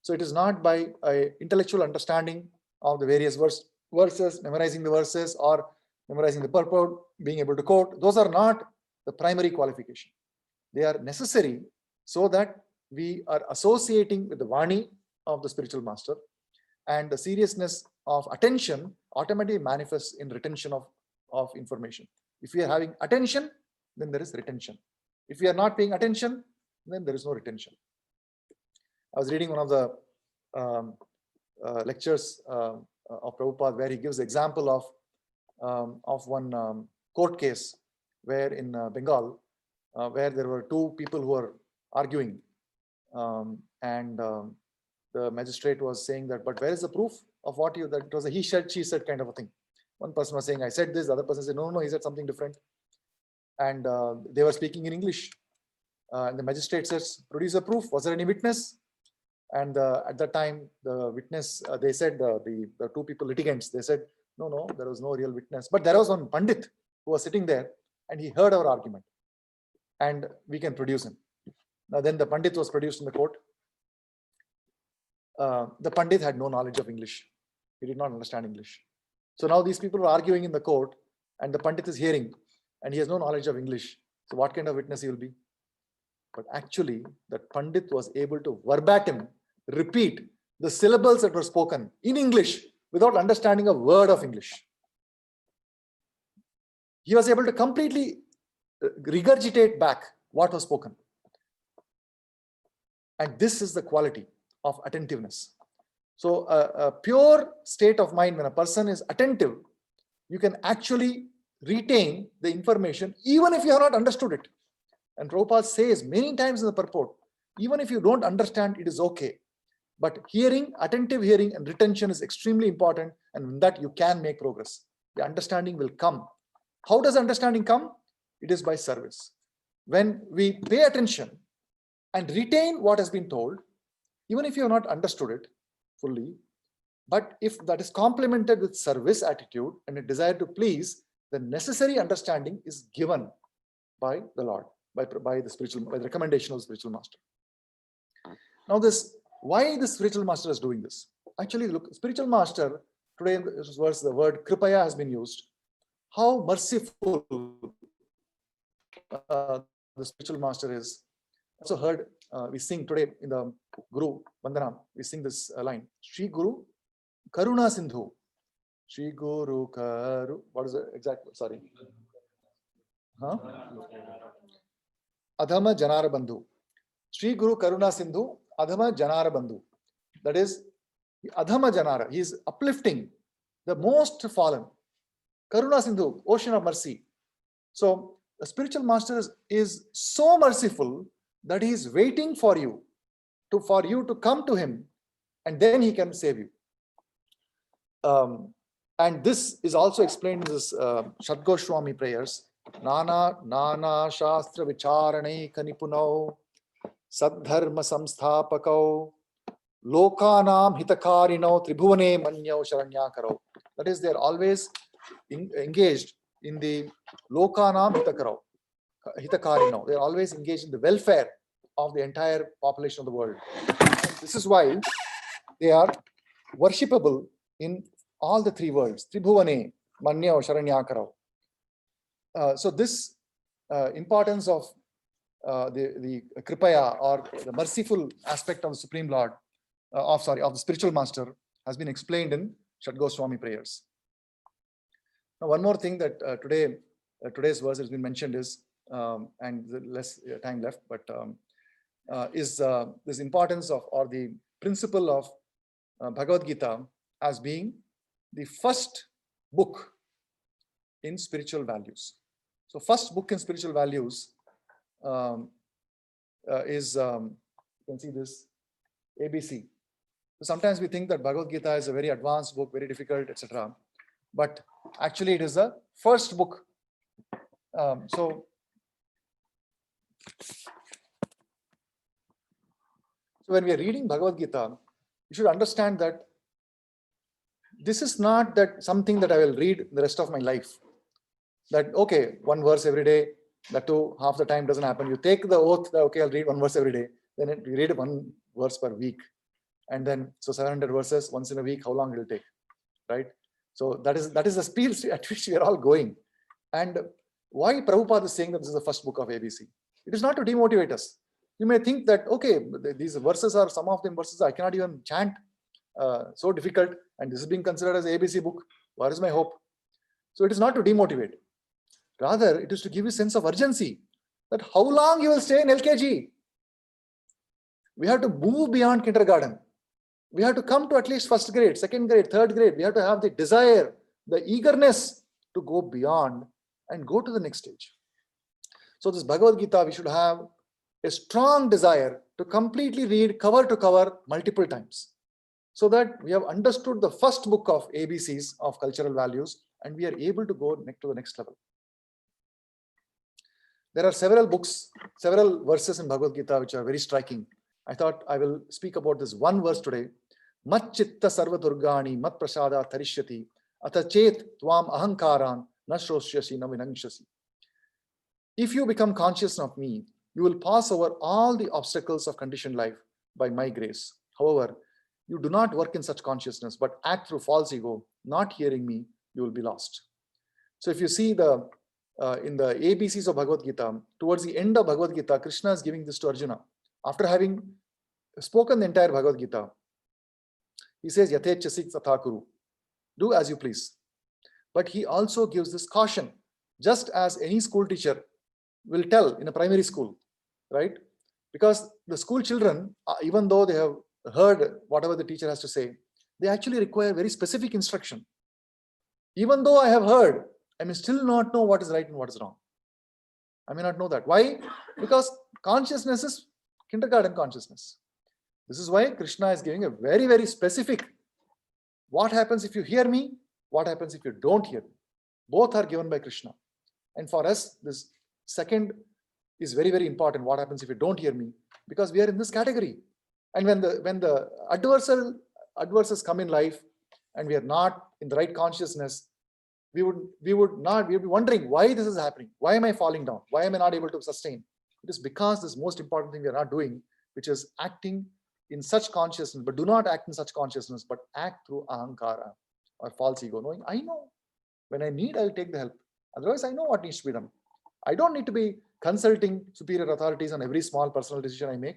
So it is not by intellectual understanding of the various verses, memorizing the verses or memorizing the purport, being able to quote. Those are not the primary qualification. They are necessary so that we are associating with the Vani of the spiritual master, and the seriousness of attention automatically manifests in retention of information. If we are having attention, then there is retention. If we are not paying attention, then there is no retention. I was reading one of the lectures of Prabhupada where he gives the example of one court case where in Bengal, where there were two people who were arguing, and the magistrate was saying that, but where is the proof of what you, that it was a he said, she said kind of a thing. One person was saying, I said this, the other person said, no, he said something different. And they were speaking in English. And the magistrate says, produce a proof. Was there any witness? And at that time, the witness, they said, the two people litigants, they said, no, there was no real witness. But there was one Pandit who was sitting there and he heard our argument. And we can produce him. Now then the Pandit was produced in the court. The Pandit had no knowledge of English. He did not understand English. So now these people are arguing in the court and the Pandit is hearing and he has no knowledge of English. So what kind of witness he will be? But actually, that Pandit was able to verbatim repeat the syllables that were spoken in English without understanding a word of English. He was able to completely regurgitate back what was spoken. And this is the quality of attentiveness. So a pure state of mind, when a person is attentive, you can actually retain the information even if you have not understood it. And Prabhupada says many times in the purport, even if you don't understand, it is okay. But hearing, attentive hearing and retention is extremely important, and in that you can make progress. The understanding will come. How does understanding come? It is by service. When we pay attention and retain what has been told, even if you have not understood it fully, but if that is complemented with service attitude and a desire to please, the necessary understanding is given by the Lord, by the recommendation of the spiritual master. Now why the spiritual master is doing this? Actually, look, spiritual master, today in this verse, the word Kripaya has been used. How merciful the spiritual master is. Also heard, we sing today in the Guru Vandana, we sing this line, Shri Guru Karuna Sindhu. Shri Guru Karu, what is the exact word? Sorry. Adhama Janara Bandhu. Shri Guru Karuna Sindhu, Adhama Janara Bandhu. That is, Adhama Janara, he is uplifting the most fallen. Karuna Sindhu, ocean of mercy. So the spiritual master is so merciful that he is waiting for you to come to him, and then he can save you. And this is also explained in this Shat Goswami prayers. Nana Shastra Vicharane Kanipunau Sadharma Samsthapakau Lokanam Hitakarino Tribhuvane Manyau Sharanyakarau. That is, they are always engaged in the Lokanam Hitakarino. They are always engaged in the welfare of the entire population of the world. And this is why they are worshipable in all the three worlds. Tribhuvane Manyau Sharanyakarau. So this importance of the Kripaya, or the merciful aspect of the Supreme Lord, of the spiritual master, has been explained in Shat Goswami prayers. Now, one more thing that today's verse has been mentioned is, and less time left, but is this importance of, or the principle of Bhagavad Gita as being the first book in spiritual values. So first book in spiritual values is, you can see this, ABC. So sometimes we think that Bhagavad Gita is a very advanced book, very difficult, etc. But actually it is the first book. So when we are reading Bhagavad Gita, you should understand that this is not that something that I will read the rest of my life. That, okay, one verse every day, that too, half the time doesn't happen. You take the oath that, okay, I'll read one verse every day. Then you read one verse per week. And then, so 700 verses once in a week, how long it will take, right? So that is the speed at which we are all going. And why Prabhupada is saying that this is the first book of ABC? It is not to demotivate us. You may think that, okay, these verses are, some of them verses I cannot even chant, so difficult, and this is being considered as ABC book. Where is my hope? So it is not to demotivate. Rather, it is to give you a sense of urgency, that how long you will stay in LKG. We have to move beyond kindergarten. We have to come to at least first grade, second grade, third grade. We have to have the desire, the eagerness to go beyond and go to the next stage. So this Bhagavad Gita, we should have a strong desire to completely read cover to cover multiple times, so that we have understood the first book of ABCs of cultural values, and we are able to go to the next level. There are several books, several verses in Bhagavad Gita which are very striking. I thought I will speak about this one verse today. Mat chitta sarva durgani mat prasada tarishyati ata chet tvam ahankaran na shrosyasi na vinangshasi. If you become conscious of me, you will pass over all the obstacles of conditioned life by my grace. However, you do not work in such consciousness, but act through false ego, not hearing me, you will be lost. So if you see the in the ABCs of Bhagavad Gita, towards the end of Bhagavad Gita, Krishna is giving this to Arjuna. After having spoken the entire Bhagavad Gita, he says, Yatechasi tatha kuru, do as you please. But he also gives this caution, just as any school teacher will tell in a primary school, right? Because the school children, even though they have heard whatever the teacher has to say, they actually require very specific instruction. Even though I have heard, I may still not know what is right and what is wrong. I may not know that. Why? Because consciousness is kindergarten consciousness. This is why Krishna is giving a very, very specific, what happens if you hear me, what happens if you don't hear me. Both are given by Krishna. And for us, this second is very, very important. What happens if you don't hear me? Because we are in this category. And when the adversaries come in life and we are not in the right consciousness, we would be wondering why this is happening. Why am I falling down? Why am I not able to sustain? It is because this most important thing we are not doing, which is acting in such consciousness, but do not act in such consciousness, but act through ahankara or false ego, knowing I know when I need, I'll take the help. Otherwise, I know what needs to be done. I don't need to be consulting superior authorities on every small personal decision I make.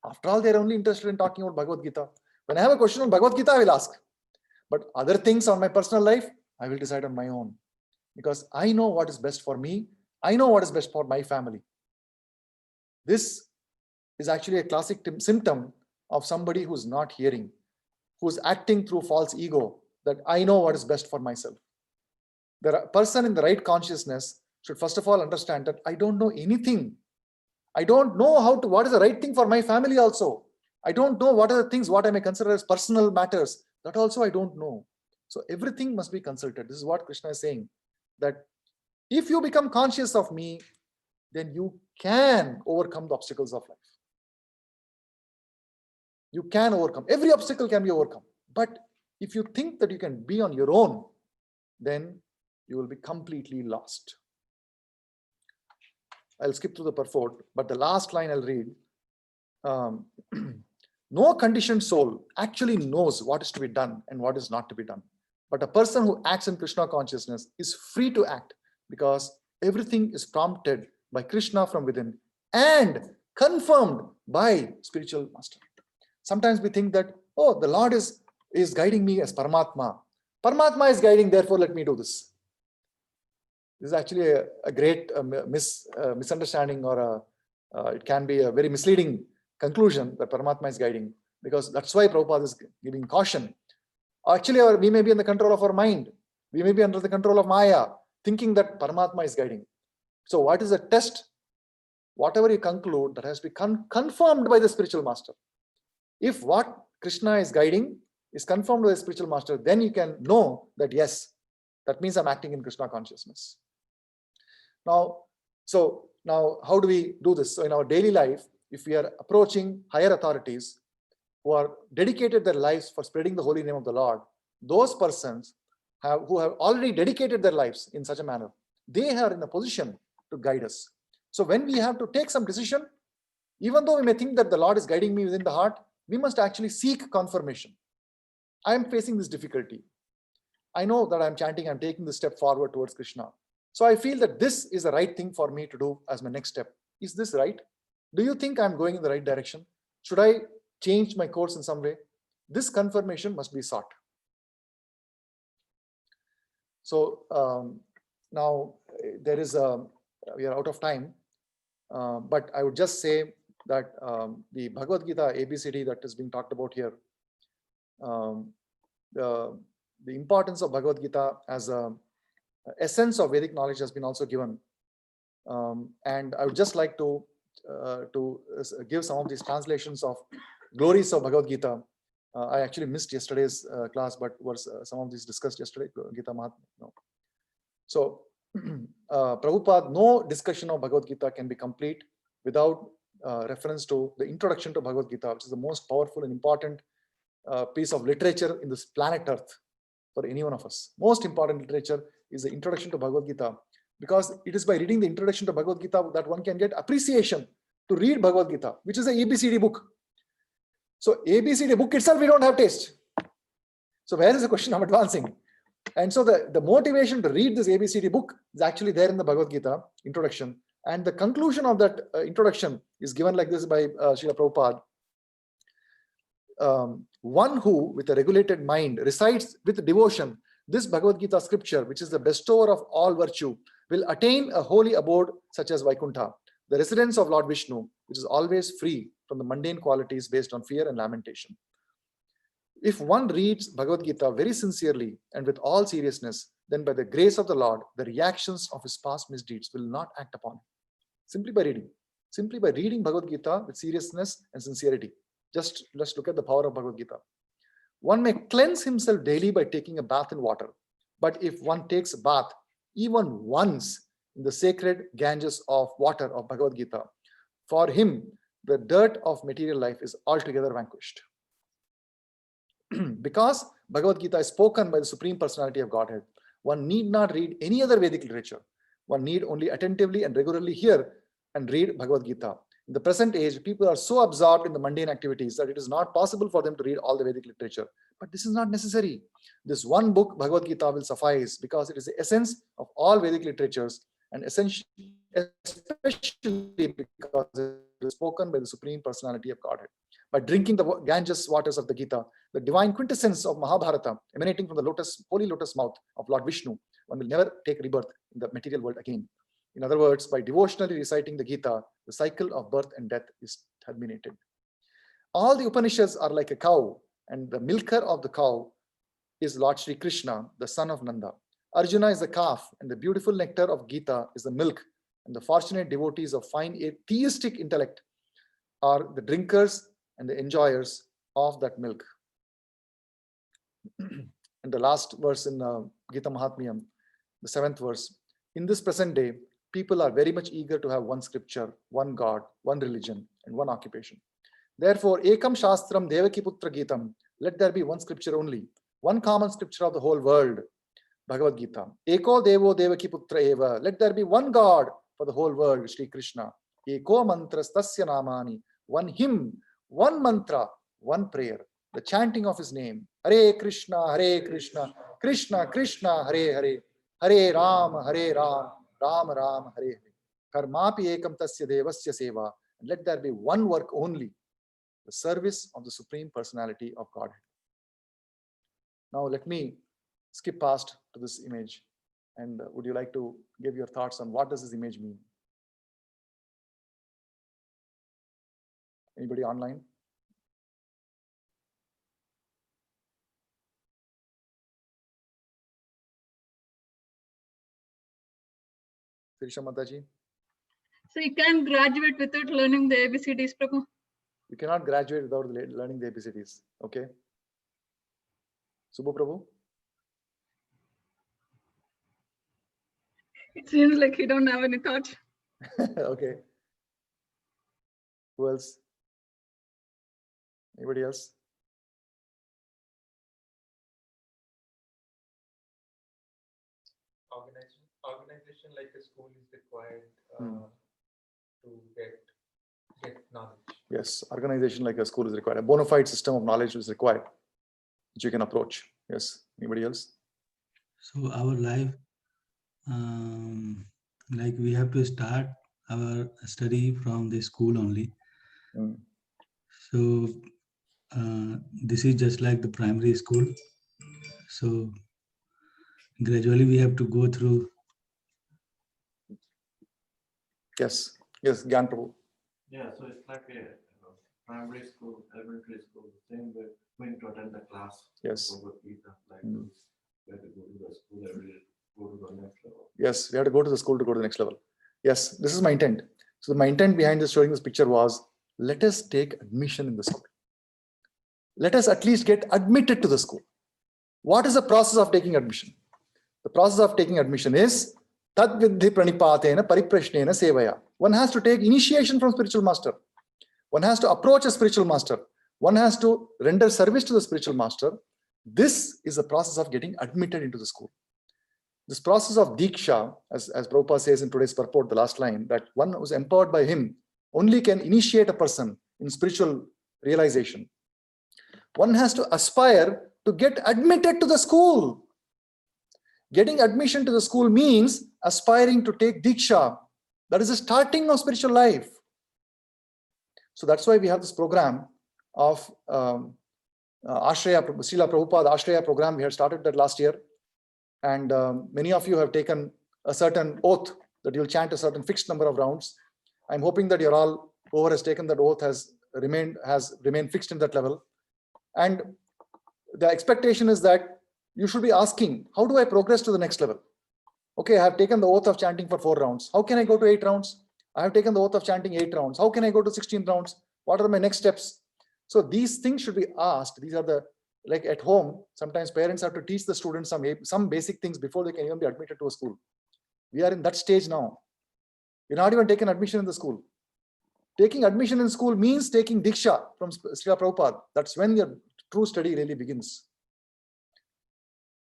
After all, they're only interested in talking about Bhagavad Gita. When I have a question on Bhagavad Gita, I will ask. But other things on my personal life, I will decide on my own. Because I know what is best for me. I know what is best for my family. This is actually a classic symptom of somebody who's not hearing, who's acting through false ego, that I know what is best for myself. The person in the right consciousness should first of all understand that I don't know anything. I don't know what is the right thing for my family also. I don't know what are the things, what I may consider as personal matters. That also I don't know. So everything must be consulted. This is what Krishna is saying, that if you become conscious of me, then you can overcome the obstacles of life. You can overcome. Every obstacle can be overcome. But if you think that you can be on your own, then you will be completely lost. I'll skip through the purport, but the last line I'll read. No conditioned soul actually knows what is to be done and what is not to be done. But a person who acts in Krishna consciousness is free to act, because everything is prompted by Krishna from within and confirmed by spiritual master. Sometimes we think that, oh, the Lord is guiding me as Paramatma. Paramatma is guiding, therefore let me do this. This is actually a great misunderstanding, or it can be a very misleading conclusion that Paramatma is guiding, because that's why Prabhupada is giving caution. Actually, we may be in the control of our mind. We may be under the control of Maya, thinking that Paramatma is guiding. So what is the test? Whatever you conclude, that has to be confirmed by the spiritual master. If what Krishna is guiding is confirmed by the spiritual master, then you can know that yes, that means I'm acting in Krishna consciousness. Now how do we do this? So in our daily life, if we are approaching higher authorities who are dedicated their lives for spreading the holy name of the Lord, those persons who have already dedicated their lives in such a manner, they are in a position to guide us. So when we have to take some decision, even though we may think that the Lord is guiding me within the heart, we must actually seek confirmation. I am facing this difficulty. I know that I'm chanting, I'm taking this step forward towards Krishna. So I feel that this is the right thing for me to do as my next step. Is this right? Do you think I'm going in the right direction? Should I change my course in some way? This confirmation must be sought. So now there is we are out of time, but I would just say that the Bhagavad Gita ABCD that is being talked about here, the importance of Bhagavad Gita as a essence of Vedic knowledge has been also given, and I would just like to give some of these translations of glories of Bhagavad Gita. I actually missed yesterday's class, but was some of these discussed yesterday, Gita Mahatmya. No. So Prabhupada, no discussion of Bhagavad Gita can be complete without reference to the introduction to Bhagavad Gita, which is the most powerful and important piece of literature in this planet Earth for any one of us. Most important literature is the introduction to Bhagavad Gita, because it is by reading the introduction to Bhagavad Gita that one can get appreciation to read Bhagavad Gita, which is an ABCD book. So ABCD book itself, we don't have taste. So where is the question of advancing? And so the motivation to read this ABCD book is actually there in the Bhagavad Gita introduction. And the conclusion of that introduction is given like this by Srila Prabhupada. One who, with a regulated mind, recites with devotion this Bhagavad Gita scripture, which is the bestower of all virtue, will attain a holy abode such as Vaikuntha, the residence of Lord Vishnu, which is always free from the mundane qualities based on fear and lamentation. If one reads Bhagavad Gita very sincerely and with all seriousness, then by the grace of the Lord, the reactions of his past misdeeds will not act upon him. Simply by reading Bhagavad Gita with seriousness and sincerity. Just let's look at the power of Bhagavad Gita. One may cleanse himself daily by taking a bath in water. But if one takes a bath even once in the sacred Ganges of water of Bhagavad Gita, for him, the dirt of material life is altogether vanquished. Because Bhagavad Gita is spoken by the Supreme Personality of Godhead, one need not read any other Vedic literature. One need only attentively and regularly hear and read Bhagavad Gita. In the present age, people are so absorbed in the mundane activities that it is not possible for them to read all the Vedic literature. But this is not necessary. This one book, Bhagavad Gita, will suffice because it is the essence of all Vedic literatures, and especially because it is spoken by the Supreme Personality of Godhead. By drinking the Ganges waters of the Gita, the divine quintessence of Mahabharata, emanating from the holy lotus mouth of Lord Vishnu, one will never take rebirth in the material world again. In other words, by devotionally reciting the Gita, the cycle of birth and death is terminated. All the Upanishads are like a cow, and the milker of the cow is Lord Sri Krishna, the son of Nanda. Arjuna is the calf, and the beautiful nectar of Gita is the milk, and the fortunate devotees of fine theistic intellect are the drinkers and the enjoyers of that milk. And the last verse in Gita Mahatmyam, the 7th verse. In this present day, people are very much eager to have one scripture, one God, one religion, and one occupation. Therefore, Ekam Shastram Devaki Putra Gitam, let there be one scripture only, one common scripture of the whole world, Bhagavad Gita. Eko Devo Devaki Putra Eva, let there be one God for the whole world, Sri Krishna. Eko Mantras Tasya Namani, one hymn, one mantra, one prayer, the chanting of his name. Hare Krishna, Krishna Krishna, Hare Hare, Hare Ram, Ram Ram, Hare Hare. Karmapi Ekam Tasya Devasya Seva, and let there be one work only, the service of the Supreme Personality of Godhead. Now let me skip past to this image, and would you like to give your thoughts on what does this image mean? Anybody online? Sirisha Mataji? So you can't graduate without learning the ABCDs, Prabhu. You cannot graduate without learning the ABCDs. Okay. Subbu Prabhu? It seems like you don't have any thoughts. Okay. Who else? Anybody else? Organization like a school is required to get knowledge. Yes, organization like a school is required. A bona fide system of knowledge is required, which you can approach. Yes. Anybody else? So our life, like we have to start our study from the school only. Mm. So this is just like the primary school. So gradually we have to go through. Yes, yes, Gyan Prabhu. Yeah, so it's like a primary school, elementary school, the same way going to attend the class. Yes. Bhagavad Gita, like Mm. we have to go to the school every day, go to the next level. Yes, we have to go to the school to go to the next level. Yes, this is my intent. So my intent behind this showing this picture was, let us take admission in the school. Let us at least get admitted to the school. What is the process of taking admission? The process of taking admission is tad vidhi pranipatena pariprashnena sevaya. One has to take initiation from spiritual master. One has to approach a spiritual master. One has to render service to the spiritual master. This is the process of getting admitted into the school. This process of Diksha, as Prabhupada says in today's purport, the last line, that one who's empowered by him only can initiate a person in spiritual realization. One has to aspire to get admitted to the school. Getting admission to the school means aspiring to take Diksha. That is the starting of spiritual life. So that's why we have this program of Ashraya, Srila Prabhupada Ashraya program. We had started that last year. And many of you have taken a certain oath that you'll chant a certain fixed number of rounds. I'm hoping that you're all, whoever has taken that oath has remained fixed in that level. And the expectation is that you should be asking, how do I progress to the next level? Okay, I have taken the oath of chanting for 4 rounds. How can I go to 8 rounds? I have taken the oath of chanting 8 rounds. How can I go to 16 rounds? What are my next steps? So these things should be asked. These are the, like at home, sometimes parents have to teach the students some basic things before they can even be admitted to a school. We are in that stage now. We're not even taking admission in the school. Taking admission in school means taking Diksha from Srila Prabhupada. That's when your true study really begins.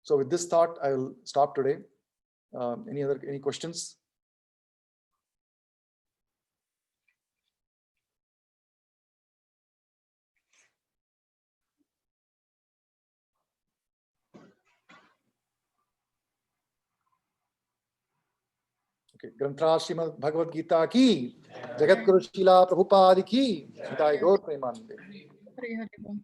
So with this thought, I will stop today. Any questions? Okay, Granthra Srimad Bhagavad Gita ki, Jagat Guru Srila Prabhupada ki, Nitai Gaur Premanande. Hare Hare Bol.